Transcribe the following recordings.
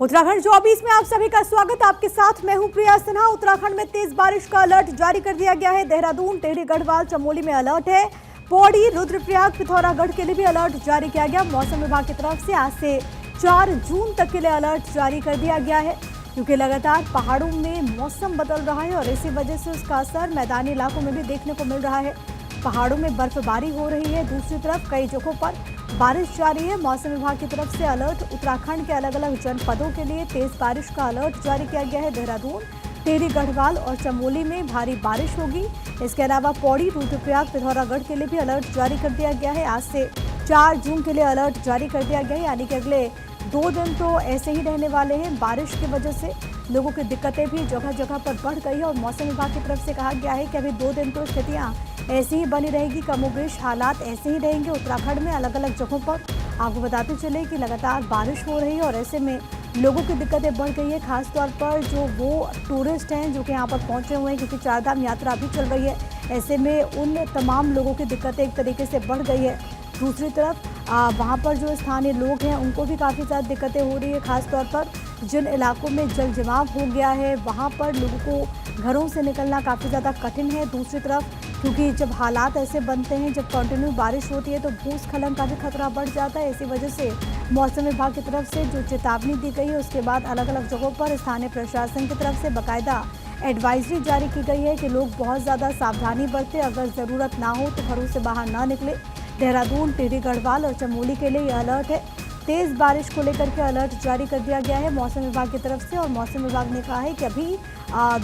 उत्तराखंड 24 में आप सभी का स्वागत। आपके साथ मैं हूं प्रिया सिन्हा। उत्तराखंड में तेज बारिश का अलर्ट जारी कर दिया गया है। देहरादून, टेढ़ी गढ़वाल, चमोली में अलर्ट है। पौड़ी, रुद्रप्रयाग, पिथौरागढ़ के लिए भी अलर्ट जारी किया गया। मौसम विभाग की तरफ से आज से 4 जून तक के लिए अलर्ट जारी कर दिया गया है, क्योंकि लगातार पहाड़ों में मौसम बदल रहा है और इसी वजह से उसका असर मैदानी इलाकों में भी देखने को मिल रहा है। पहाड़ों में बर्फबारी हो रही है, दूसरी तरफ कई जगहों पर बारिश जारी है। मौसम विभाग की तरफ से अलर्ट उत्तराखंड के अलग अलग जनपदों के लिए तेज बारिश का अलर्ट जारी किया गया है। देहरादून, टेढ़ी गढ़वाल और चमोली में भारी बारिश होगी। इसके अलावा पौड़ी, रुद्रप्रयाग, पिथौरागढ़ के लिए भी अलर्ट जारी कर दिया गया है। आज से 4 जून के लिए अलर्ट जारी कर दिया गया है, यानी कि अगले 2 दिन तो ऐसे ही रहने वाले हैं। बारिश की वजह से लोगों की दिक्कतें भी जगह जगह पर बढ़ गई है और मौसम विभाग की तरफ से कहा गया है कि अभी 2 दिन तो स्थितियाँ ऐसी ही बनी रहेगी, कमोबेश हालात ऐसे ही रहेंगे उत्तराखंड में अलग अलग जगहों पर। आपको बताते चले कि लगातार बारिश हो रही है और ऐसे में लोगों की दिक्कतें बढ़ गई है, खासतौर पर जो वो टूरिस्ट हैं जो कि यहाँ पर पहुँचे हुए हैं, क्योंकि चारधाम यात्रा अभी चल रही है। ऐसे में उन तमाम लोगों की दिक्कतें एक तरीके से बढ़ गई है। दूसरी तरफ वहाँ पर जो स्थानीय लोग हैं उनको भी काफ़ी ज़्यादा दिक्कतें हो रही है, खासतौर पर जिन इलाकों में जल जमाव हो गया है वहाँ पर लोगों को घरों से निकलना काफ़ी ज़्यादा कठिन है। दूसरी तरफ क्योंकि जब हालात ऐसे बनते हैं, जब कंटिन्यू बारिश होती है तो भूस्खलन का भी खतरा बढ़ जाता है। इसी वजह से मौसम विभाग की तरफ से जो चेतावनी दी गई है उसके बाद अलग अलग जगहों पर स्थानीय प्रशासन की तरफ से बाकायदा एडवाइजरी जारी की गई है कि लोग बहुत ज़्यादा सावधानी बरतें, अगर ज़रूरत ना हो तो घरों से बाहर ना निकले। देहरादून, टेढ़ी गढ़वाल और चमोली के लिए यह अलर्ट है। तेज़ बारिश को लेकर के अलर्ट जारी कर दिया गया है मौसम विभाग की तरफ से, और मौसम विभाग ने कहा है कि अभी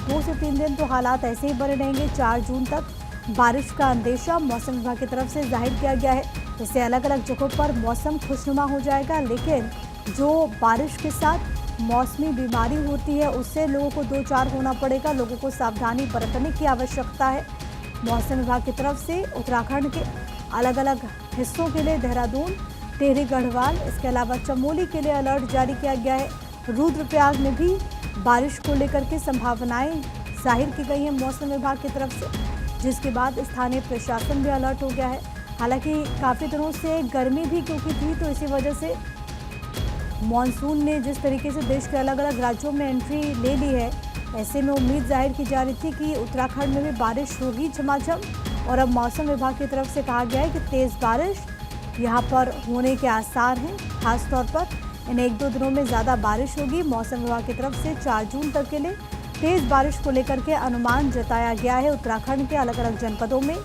2 से 3 दिन तो हालात ऐसे ही बने रहेंगे। 4 जून तक बारिश का अंदेशा मौसम विभाग की तरफ से जाहिर किया गया है। इससे अलग अलग जगहों पर मौसम खुशनुमा हो जाएगा, लेकिन जो बारिश के साथ मौसमी बीमारी होती है उससे लोगों को 2-4 होना पड़ेगा। लोगों को सावधानी बरतने की आवश्यकता है। मौसम विभाग की तरफ से उत्तराखंड के अलग अलग हिस्सों के लिए देहरादून, टेढ़ी गढ़वाल, इसके अलावा चमोली के लिए अलर्ट जारी किया गया है। रुद्रप्रयाग में भी बारिश को लेकर के संभावनाएं जाहिर की गई हैं मौसम विभाग की तरफ से, जिसके बाद स्थानीय प्रशासन भी अलर्ट हो गया है। हालांकि काफ़ी दिनों से गर्मी भी क्योंकि थी, तो इसी वजह से मॉनसून ने जिस तरीके से देश के अलग अलग राज्यों में एंट्री ले ली है, ऐसे में उम्मीद जाहिर की जा रही थी कि उत्तराखंड में भी बारिश होगी झमाझम। और अब मौसम विभाग की तरफ से कहा गया है कि तेज़ बारिश यहाँ पर होने के आसार हैं। खासतौर पर इन 1-2 दिनों में ज़्यादा बारिश होगी। मौसम विभाग की तरफ से 4 जून तक के लिए तेज़ बारिश को लेकर के अनुमान जताया गया है। उत्तराखंड के अलग अलग जनपदों में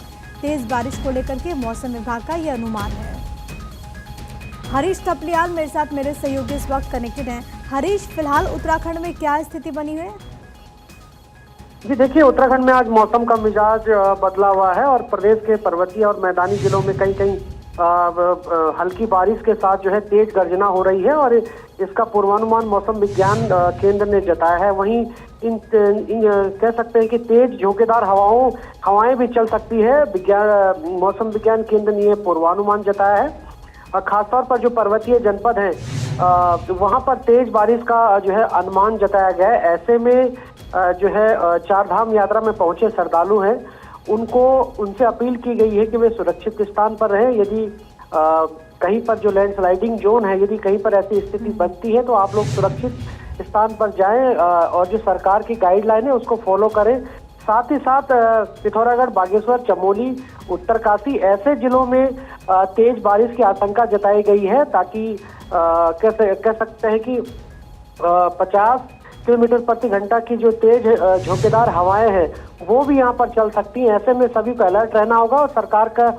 तेज़ बारिश को लेकर के मौसम विभाग का ये अनुमान है। हरीश थपलियाल मेरे साथ, मेरे सहयोगी इस वक्त कनेक्टेड हैं। हरीश, फिलहाल उत्तराखंड में क्या स्थिति बनी हुई है? जी देखिए, उत्तराखंड में आज मौसम का मिजाज बदला हुआ है और प्रदेश के पर्वतीय और मैदानी जिलों में कहीं कहीं हल्की बारिश के साथ जो है तेज गर्जना हो रही है और इसका पूर्वानुमान मौसम विज्ञान केंद्र ने जताया है। वहीं इन कह सकते हैं कि तेज झोंकेदार हवाएं भी चल सकती है। मौसम विज्ञान केंद्र ने यह पूर्वानुमान जताया है। और खासतौर पर जो पर्वतीय जनपद हैं वहां पर तेज बारिश का जो है अनुमान जताया गया है। ऐसे में जो है चारधाम यात्रा में पहुंचे श्रद्धालु हैं उनसे अपील की गई है कि वे सुरक्षित स्थान पर रहें। यदि कहीं पर जो लैंडस्लाइडिंग जोन है, यदि कहीं पर ऐसी स्थिति बनती है तो आप लोग सुरक्षित स्थान पर जाएं और जो सरकार की गाइडलाइन है उसको फॉलो करें। साथ ही साथ पिथौरागढ़, बागेश्वर, चमोली, उत्तरकाशी ऐसे जिलों में तेज बारिश की आशंका जताई गई है, ताकि कह सकते हैं कि 50 किलोमीटर प्रति घंटा की जो तेज झोंकेदार हवाएं हैं वो भी यहाँ पर चल सकती हैं। ऐसे में सभी को अलर्ट रहना होगा और सरकार का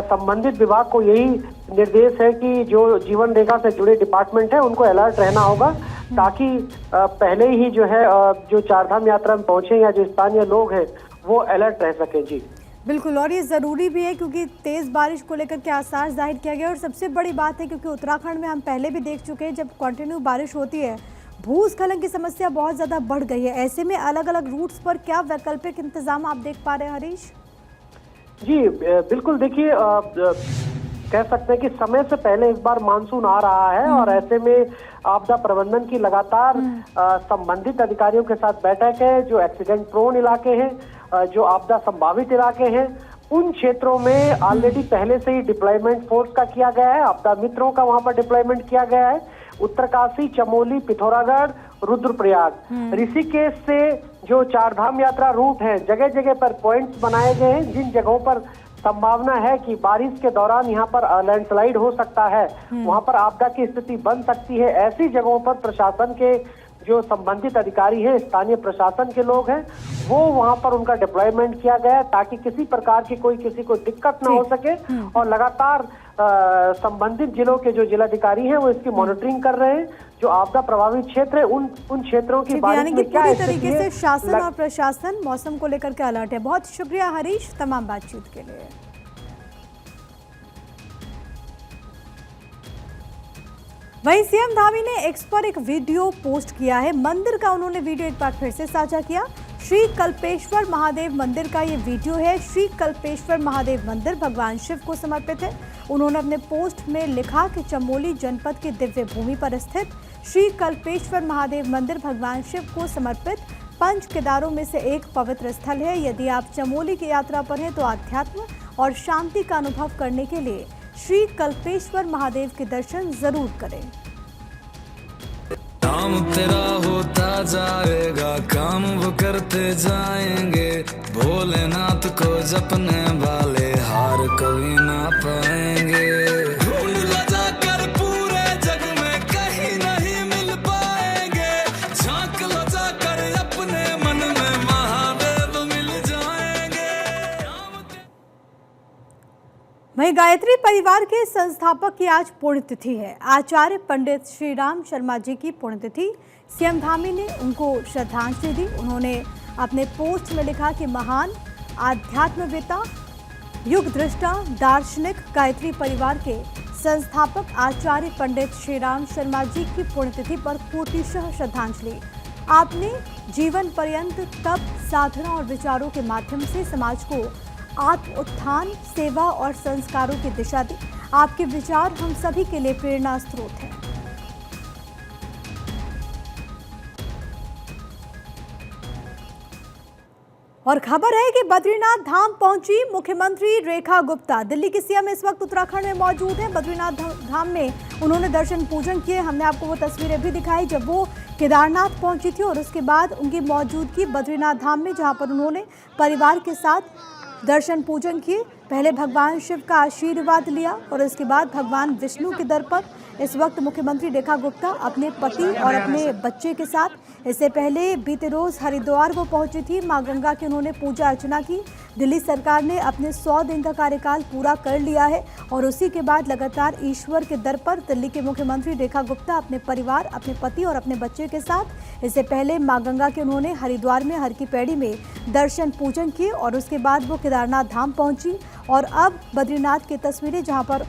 संबंधित विभाग को यही निर्देश है कि जो जीवन रेखा से जुड़े डिपार्टमेंट है उनको अलर्ट रहना होगा, ताकि पहले ही जो है जो चारधाम यात्रा में पहुंचे या जो स्थानीय लोग हैं वो अलर्ट रह सके। जी बिल्कुल, और ये ज़रूरी भी है क्योंकि तेज़ बारिश को लेकर के आसार जाहिर किया गया। और सबसे बड़ी बात है क्योंकि उत्तराखंड में हम पहले भी देख चुके हैं, जब कंटिन्यू बारिश होती है भूस्खलन की समस्या बहुत ज़्यादा बढ़ गई है। ऐसे में अलग अलग रूट्स पर क्या वैकल्पिक इंतजाम आप देख पा रहे हैं हरीश? जी बिल्कुल, देखिए कह सकते हैं कि समय से पहले इस बार मानसून आ रहा है और ऐसे में आपदा प्रबंधन की लगातार संबंधित अधिकारियों के साथ बैठक है। जो एक्सीडेंट प्रोन इलाके हैं, जो आपदा संभावित इलाके हैं, उन क्षेत्रों में ऑलरेडी पहले से ही डिप्लॉयमेंट फोर्स का किया गया है, आपदा मित्रों का वहां पर डिप्लॉयमेंट किया गया है। उत्तरकाशी, चमोली, पिथौरागढ़, रुद्रप्रयाग। ऋषिकेश से जो चारधाम यात्रा रूट है, जगह जगह पर पॉइंट्स बनाए गए हैं। जिन जगहों पर संभावना है कि बारिश के दौरान यहाँ पर लैंडस्लाइड हो सकता है, वहां पर आपदा की स्थिति बन सकती है, ऐसी जगहों पर प्रशासन के जो संबंधित अधिकारी हैं, स्थानीय प्रशासन के लोग हैं, वो वहां पर उनका डिप्लॉयमेंट किया गया है ताकि किसी प्रकार की कोई किसी को दिक्कत ना हो सके। और लगातार संबंधित जिलों के जो जिलाधिकारी हैं वो इसकी मॉनिटरिंग कर रहे हैं। जो आपदा प्रभावित क्षेत्र है उन क्षेत्रों की बारिश में क्या पूरी तरीके से शासन और प्रशासन मौसम को लेकर के अलर्ट है। बहुत शुक्रिया हरीश तमाम बातचीत के लिए। वहीं सीएम धामी ने एक्स पर एक वीडियो पोस्ट किया है। मंदिर का उन्होंने वीडियो एक बार फिर से साझा किया। श्री कल्पेश्वर महादेव मंदिर का ये वीडियो है। श्री कल्पेश्वर महादेव मंदिर भगवान शिव को समर्पित है। उन्होंने अपने पोस्ट में लिखा कि चमोली जनपद की दिव्य भूमि पर स्थित श्री कल्पेश्वर महादेव मंदिर भगवान शिव को समर्पित पंच केदारों में से एक पवित्र स्थल है। यदि आप चमोली की यात्रा पर हैं तो आध्यात्म और शांति का अनुभव करने के लिए श्री कल्पेश्वर महादेव के दर्शन जरूर करें। काम तेरा होता जाएगा, काम वो करते जाएंगे, भोलेनाथ को जपने वाले हार कभी ना पाएंगे। ढूंढ लजा कर पूरे जग में कहीं नहीं मिल पाएंगे, झांक लजा कर अपने मन में महादेव मिल जाएंगे। वहीं गायत्री परिवार के संस्थापक की आज पुण्यतिथि है। आचार्य पंडित श्री राम शर्मा जी की पुण्यतिथि। सीएम धामी ने उनको श्रद्धांजलि दी। उन्होंने अपने पोस्ट में लिखा कि महान आध्यात्मवेता, युग दृष्टा, दार्शनिक गायत्री परिवार के संस्थापक आचार्य पंडित श्री राम शर्मा जी की पुण्यतिथि पर कोटिशः श्रद्धांजलि। आपने जीवन पर्यंत तप, साधना और विचारों के माध्यम से समाज को आत्म उत्थान, सेवा और संस्कारों की दिशा दी। आपके विचार हम सभी के लिए प्रेरणा स्रोत हैं। और खबर है कि बद्रीनाथ धाम पहुंची मुख्यमंत्री रेखा गुप्ता। दिल्ली की सीएम इस वक्त उत्तराखंड में मौजूद हैं। बद्रीनाथ धाम में उन्होंने दर्शन पूजन किए। हमने आपको वो तस्वीरें भी दिखाई जब वो केदारनाथ पहुंची थी और उसके बाद उनकी मौजूदगी बद्रीनाथ धाम में, जहां पर उन्होंने परिवार के साथ दर्शन पूजन किए। पहले भगवान शिव का आशीर्वाद लिया और इसके बाद भगवान विष्णु के दर पर इस वक्त मुख्यमंत्री रेखा गुप्ता अपने पति और अपने बच्चे के साथ, इससे पहले बीते रोज हरिद्वार वो पहुंची थी। मां गंगा की उन्होंने पूजा अर्चना की। दिल्ली सरकार ने अपने 100 दिन का कार्यकाल पूरा कर लिया है और उसी के बाद लगातार ईश्वर के दर पर दिल्ली के मुख्यमंत्री रेखा गुप्ता अपने परिवार, अपने पति और अपने बच्चे के साथ, इससे पहले मां गंगा के उन्होंने हरिद्वार में हर की पैड़ी में दर्शन पूजन किए और उसके बाद वो केदारनाथ धाम पहुंची। और अब बद्रीनाथ की तस्वीरें जहां पर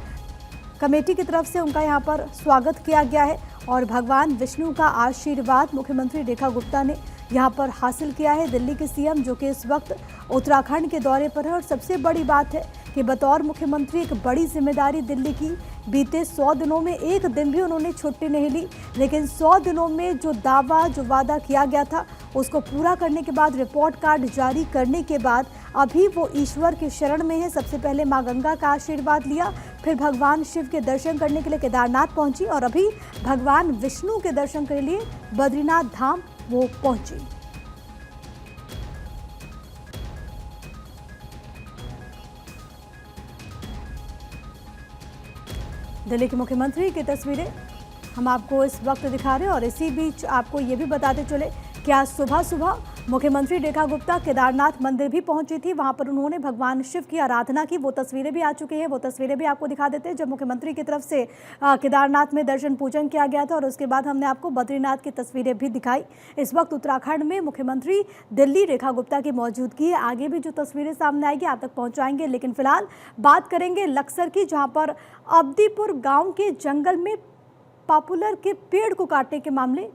कमेटी की तरफ से उनका यहां पर स्वागत किया गया है और भगवान विष्णु का आशीर्वाद मुख्यमंत्री रेखा गुप्ता ने यहां पर हासिल किया है। दिल्ली के सीएम जो कि इस वक्त उत्तराखंड के दौरे पर है और सबसे बड़ी बात है कि बतौर मुख्यमंत्री एक बड़ी जिम्मेदारी दिल्ली की। बीते 100 दिनों में एक दिन भी उन्होंने छुट्टी नहीं ली, लेकिन 100 दिनों में जो दावा, जो वादा किया गया था उसको पूरा करने के बाद, रिपोर्ट कार्ड जारी करने के बाद अभी वो ईश्वर के शरण में है। सबसे पहले मां गंगा का आशीर्वाद लिया, फिर भगवान शिव के दर्शन करने के लिए केदारनाथ पहुंची और अभी भगवान विष्णु के दर्शन के लिए बद्रीनाथ धाम वो पहुंची। दिल्ली के मुख्यमंत्री की तस्वीरें हम आपको इस वक्त दिखा रहे हैं और इसी बीच आपको ये भी बताते चले कि आज सुबह सुबह मुख्यमंत्री रेखा गुप्ता केदारनाथ मंदिर भी पहुंची थी। वहां पर उन्होंने भगवान शिव की आराधना की। वो तस्वीरें भी आ चुकी हैं, वो तस्वीरें भी आपको दिखा देते हैं जब मुख्यमंत्री की तरफ से केदारनाथ में दर्शन पूजन किया गया था और उसके बाद हमने आपको बद्रीनाथ की तस्वीरें भी दिखाई। इस वक्त उत्तराखंड में मुख्यमंत्री दिल्ली रेखा गुप्ता की मौजूदगी है। आगे भी जो तस्वीरें सामने आएगी आप तक पहुँचाएंगे, लेकिन फिलहाल बात करेंगे लक्सर की, जहाँ पर अब्दीपुर गाँव के जंगल में पॉपुलर के पेड़ को काटने के मामले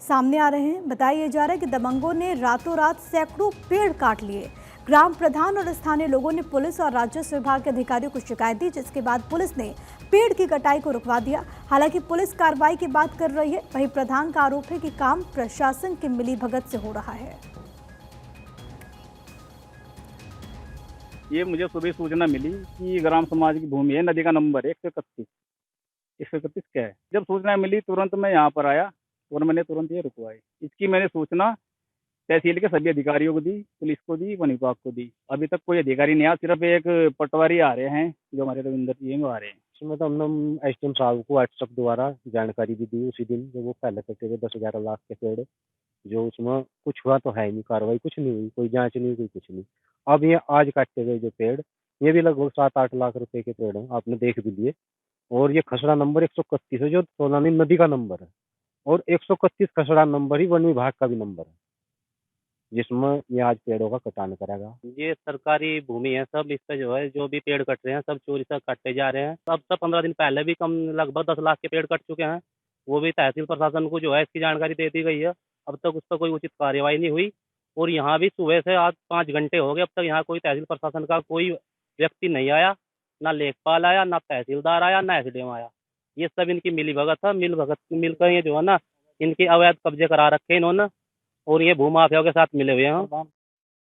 सामने आ रहे हैं। बताया जा रहा है कि दबंगों ने रातों रात सैकड़ों पेड़ काट लिए। ग्राम प्रधान और स्थानीय लोगों ने पुलिस और राजस्व विभाग के अधिकारियों को शिकायत दी, जिसके बाद पुलिस ने पेड़ की कटाई को रुकवा दिया। हालांकि पुलिस कार्रवाई की बात कर रही है, वहीं प्रधान का आरोप है कि काम प्रशासन की मिलीभगत से हो रहा है। ये मुझे सुबह सूचना मिली कि ग्राम समाज की भूमि है, नदी का नंबर 131, 131 क्या है। जब सूचना मिली तुरंत मैं यहाँ पर आया और मैंने तुरंत ये रुकवाई। इसकी मैंने सूचना तहसील के सभी अधिकारियों को दी, पुलिस को दी, वन विभाग को दी। अभी तक कोई अधिकारी नहीं आया, सिर्फ एक पटवारी आ रहे हैं जो हमारे रविंदर जी हैं, वो आ रहे हैं। इसमें तो हमने एसडीएम साहब को व्हाट्सएप द्वारा जानकारी भी दी उसी दिन, जब वो पहले कटे हुए 10-11 लाख के पेड़, जो उसमें कुछ हुआ तो है नहीं, कार्रवाई कुछ नहीं हुई, कोई जांच नहीं हुई, कोई कुछ नहीं। अब ये आज काटे गए जो पेड़, ये भी लगभग 7-8 लाख रुपए के पेड़ हैं, आपने देख भी लिए। और ये खसरा नंबर 131 है, जो सोनानी नदी का नंबर है, और 131 खसरा नंबर ही वन विभाग का भी नंबर है, जिसमें ये आज पेड़ों का कटान करेगा। ये सरकारी भूमि है, सब इस पे जो है जो भी पेड़ कट रहे हैं सब चोरी से कटते जा रहे हैं। अब तक 15 दिन पहले भी कम लगभग 10 लाख के पेड़ कट चुके हैं। वो भी तहसील प्रशासन को जो है इसकी जानकारी दे दी गई है। अब तक उस पर कोई उचित कार्यवाही नहीं हुई। और यहाँ भी सुबह से आज 5 घंटे हो गए, अब तक यहाँ कोई तहसील प्रशासन का कोई व्यक्ति नहीं आया, ना लेखपाल आया, ना तहसीलदार आया, ना एसडीएम आया। ये सब इनकी मिली भगत है। मिलकर ये जो है ना, इनके अवैध कब्जे करा रखे इन्होंने, और ये भूमाफियाओं के साथ मिले हुए हैं।